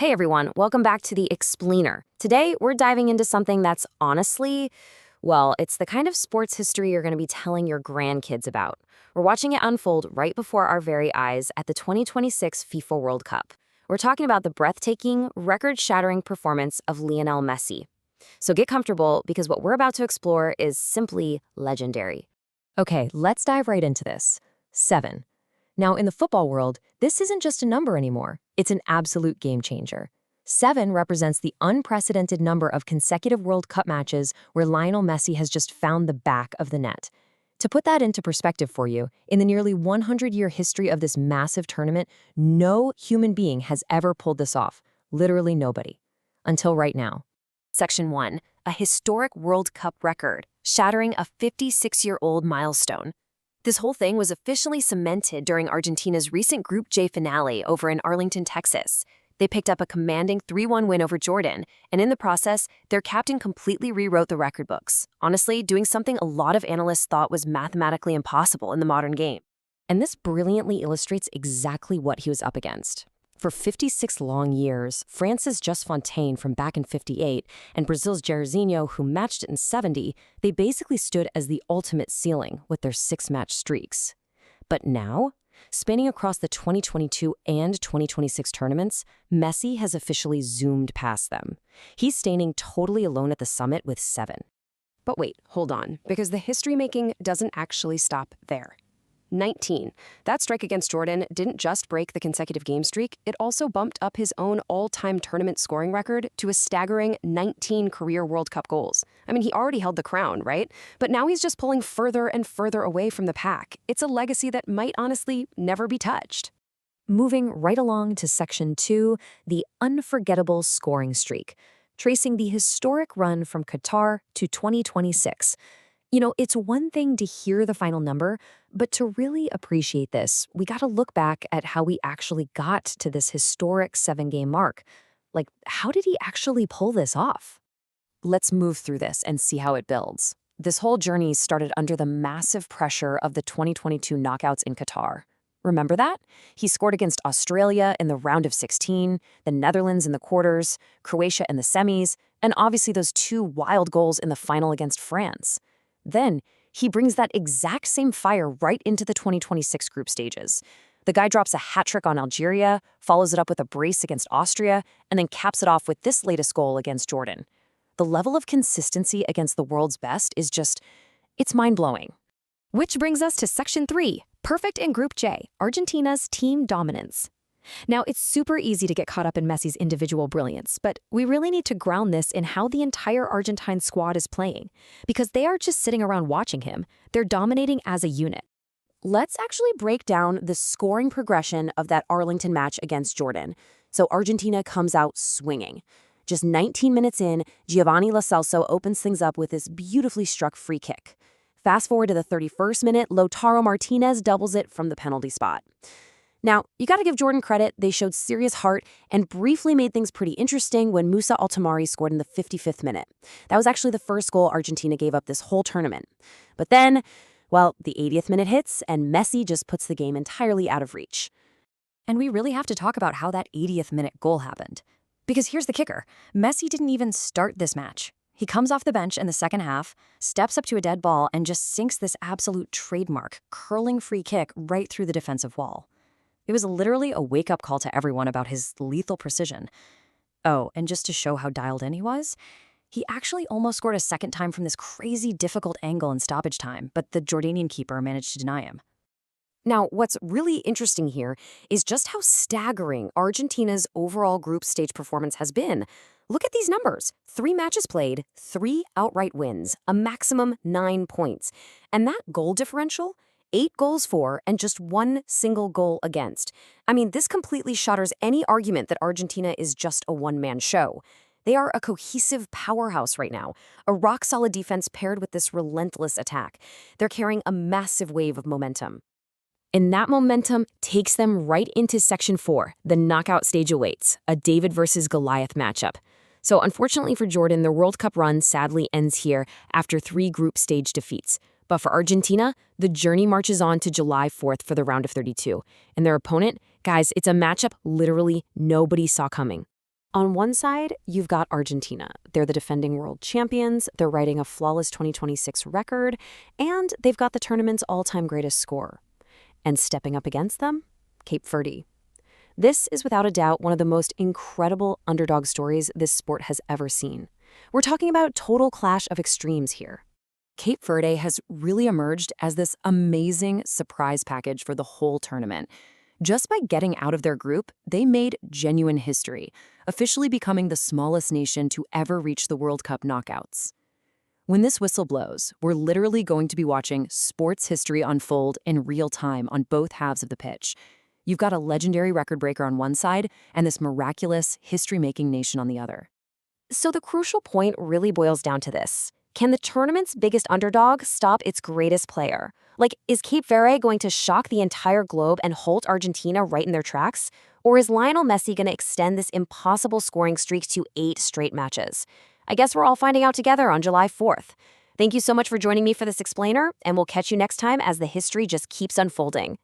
Hey everyone, welcome back to the Explainer. Today, we're diving into something that's honestly, well, it's the kind of sports history you're going to be telling your grandkids about. We're watching it unfold right before our very eyes at the 2026 FIFA World Cup. We're talking about the breathtaking, record-shattering performance of Lionel Messi. So get comfortable because what we're about to explore is simply legendary. Okay, let's dive right into this. 7. Now, in the football world, this isn't just a number anymore. It's an absolute game changer. 7 represents the unprecedented number of consecutive World Cup matches where Lionel Messi has just found the back of the net. To put that into perspective for you, in the nearly 100-year history of this massive tournament, no human being has ever pulled this off. Literally nobody. Until right now. Section 1, a historic World Cup record, shattering a 56-year-old milestone. This whole thing was officially cemented during Argentina's recent Group J finale over in Arlington, Texas. They picked up a commanding 3-1 win over Jordan, and in the process, their captain completely rewrote the record books, honestly doing something a lot of analysts thought was mathematically impossible in the modern game. And this brilliantly illustrates exactly what he was up against. For 56 long years, France's Just Fontaine from back in '58 and Brazil's Jairzinho, who matched it in '70, they basically stood as the ultimate ceiling with their 6-match streaks. But now, spanning across the 2022 and 2026 tournaments, Messi has officially zoomed past them. He's standing totally alone at the summit with 7. But wait, hold on, because the history-making doesn't actually stop there. 19. That strike against Jordan didn't just break the consecutive game streak, it also bumped up his own all-time tournament scoring record to a staggering 19 career World Cup goals. I mean, he already held the crown, right? But now he's just pulling further and further away from the pack. It's a legacy that might honestly never be touched. Moving right along to Section 2, the unforgettable scoring streak, tracing the historic run from Qatar to 2026. It's one thing to hear the final number, but to really appreciate this, we got to look back at how we actually got to this historic 7-game mark. Like, how did he actually pull this off? Let's move through this and see how it builds. This whole journey started under the massive pressure of the 2022 knockouts in Qatar. Remember that? He scored against Australia in the round of 16, the Netherlands in the quarters, Croatia in the semis, and obviously those 2 wild goals in the final against France. Then, he brings that exact same fire right into the 2026 group stages. The guy drops a hat-trick on Algeria, follows it up with a brace against Austria, and then caps it off with this latest goal against Jordan. The level of consistency against the world's best is just, it's mind-blowing. Which brings us to Section 3, perfect in Group J, Argentina's team dominance. Now, it's super easy to get caught up in Messi's individual brilliance, but we really need to ground this in how the entire Argentine squad is playing, because they aren't just sitting around watching him, they're dominating as a unit. Let's actually break down the scoring progression of that Arlington match against Jordan. So Argentina comes out swinging. Just 19 minutes in, Giovanni Lo Celso opens things up with this beautifully struck free kick. Fast forward to the 31st minute, Lautaro Martinez doubles it from the penalty spot. Now, you gotta give Jordan credit, they showed serious heart and briefly made things pretty interesting when Musa Altamari scored in the 55th minute. That was actually the first goal Argentina gave up this whole tournament. But then, well, the 80th minute hits and Messi just puts the game entirely out of reach. And we really have to talk about how that 80th minute goal happened. Because here's the kicker, Messi didn't even start this match. He comes off the bench in the second half, steps up to a dead ball, and just sinks this absolute trademark, curling free kick right through the defensive wall. It was literally a wake-up call to everyone about his lethal precision. Oh, and just to show how dialed in he was, he actually almost scored a second time from this crazy difficult angle in stoppage time, but the Jordanian keeper managed to deny him. Now, what's really interesting here is just how staggering Argentina's overall group stage performance has been. Look at these numbers. 3 matches played, 3 outright wins, a maximum 9 points. And that goal differential? 8 goals for and just 1 single goal against. I mean, this completely shatters any argument that Argentina is just a one-man show. They are a cohesive powerhouse right now, a rock-solid defense paired with this relentless attack. They're carrying a massive wave of momentum. And that momentum takes them right into Section 4, the knockout stage awaits, a David versus Goliath matchup. So unfortunately for Jordan, their World Cup run sadly ends here after 3 group stage defeats. But for Argentina, the journey marches on to July 4th for the round of 32. And their opponent, guys, it's a matchup literally nobody saw coming. On one side, you've got Argentina. They're the defending world champions, they're riding a flawless 2026 record, and they've got the tournament's all-time greatest score. And stepping up against them? Cape Verde. This is without a doubt one of the most incredible underdog stories this sport has ever seen. We're talking about a total clash of extremes here. Cape Verde has really emerged as this amazing surprise package for the whole tournament. Just by getting out of their group, they made genuine history, officially becoming the smallest nation to ever reach the World Cup knockouts. When this whistle blows, we're literally going to be watching sports history unfold in real time on both halves of the pitch. You've got a legendary record breaker on one side and this miraculous, history-making nation on the other. So the crucial point really boils down to this. Can the tournament's biggest underdog stop its greatest player? Like, is Cape Verde going to shock the entire globe and halt Argentina right in their tracks? Or is Lionel Messi going to extend this impossible scoring streak to 8 straight matches? I guess we're all finding out together on July 4th. Thank you so much for joining me for this explainer, and we'll catch you next time as the history just keeps unfolding.